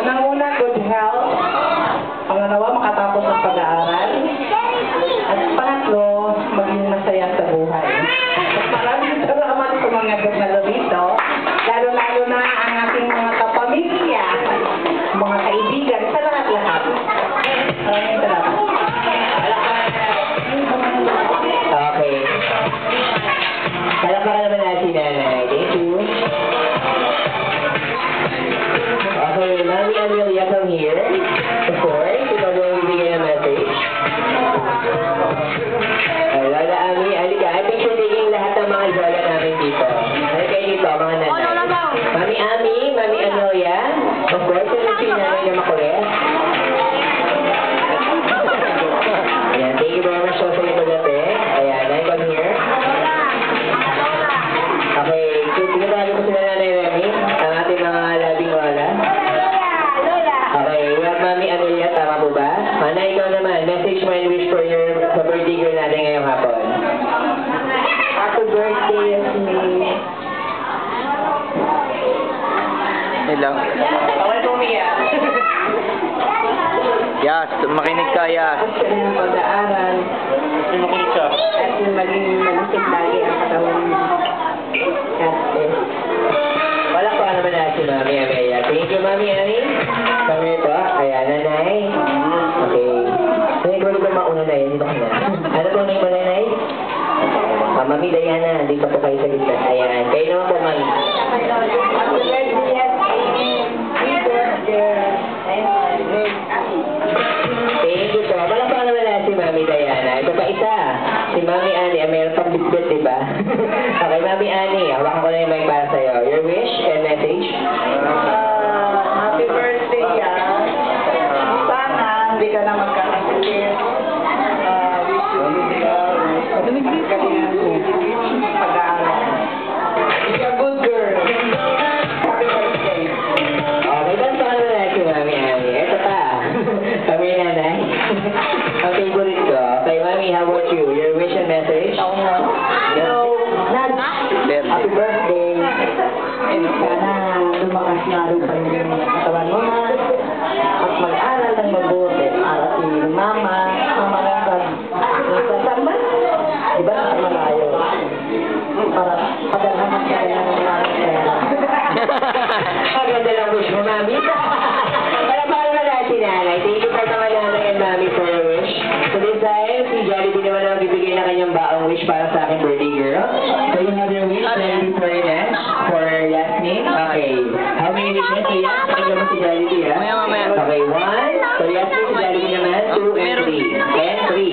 Unang-una, good health. Pangalawa, makatapos ng pag-aaral. At pangatlo, maging masaya sa buhay. Maraming salamat sa mga gumalo dito. Lalo-lalo na ang ating mga kapamilya, mga kaibigan, sa lahat-lahat. Maraming salamat. Okay. Palakpakan naman natin si Nanay. Thank you. Okay, Mami Amelia, come here. Of course, ikaw daw ang bibigyan ng message. Lola Ami, alika. I think you're taking lahat ng mga lola namin dito. Ano kayo dito, mga nanay? Mami Ami, Mami Amelia. Of course, ito si Nanay na makulit. Ayan, thank you very much for sa ito dati. Ayan, Nanay, come here. Okay, so tinatawag ko sila Nanay Remy, ang ating mga labing lola. Okay, we have Mami Amelia, tama po ba? Nanay, ikaw naman, message mo and wish for your birthday girl natin ngayong hapon. Happy birthday, Yasmin. Ilang. Bawal pumiyak. Yas, makinig ka, Yas. At sa iyong pag-aaral. Makinig ka. At maging malusig lagi ang katawan mo. Kasi, Wala pa ka naman na si Mami Amelia. Thank you, Mami Ami. Kami ito. Ayan, Nanay. Okay. Nanay, kung ito mauna na yun, dito ka na. Ano po name mo, Nanay? Mami Diana, dito po kayo sa gitna. Ayan. Kayo naman po, Mami. happy birthday, Yasmin. Happy birthday. Thank you po. Wala pa ka naman na si Mami Diana. Ito pa isa. Si Mami Ani. Meron pang biscuit, diba? Okay, Mami Ani. Hawakan ko na yung mic para sa'yo. Your wish and message? Happy birthday, Yas. Sana hindi ka na magkakasakit. Wish you good health. Pag-aaral. Be a good girl. Happy birthday. Okay, dan pa naman na si Mami Ani. Ito pa. Kami Nanay. Ang favorite ko. Okay, Mami, how about you? Your wish and message? Hello. Happy birthday. And sana lumakas na rin pa yung katawan mo na. At mag-aral ng mabuti. Para si Mama, Mama Rosas. Sa Samba? Diba nasa malayo? Para padalhan sa kanya ng mga pera. Ang ganda lang wish mo, Mami. Para pa naman na si Nanay. Thank you for naman Nanay and Mami for your wish. So this time, si Jollibee naman ang bibigay na kanyang baong wish para sa aking birthday girl. So you have your wish, ready for next, for Yasmin. Okay. How many wishes? So Yas, pakinggan mo si Jollibee, ha? Mamaya. Okay, 1,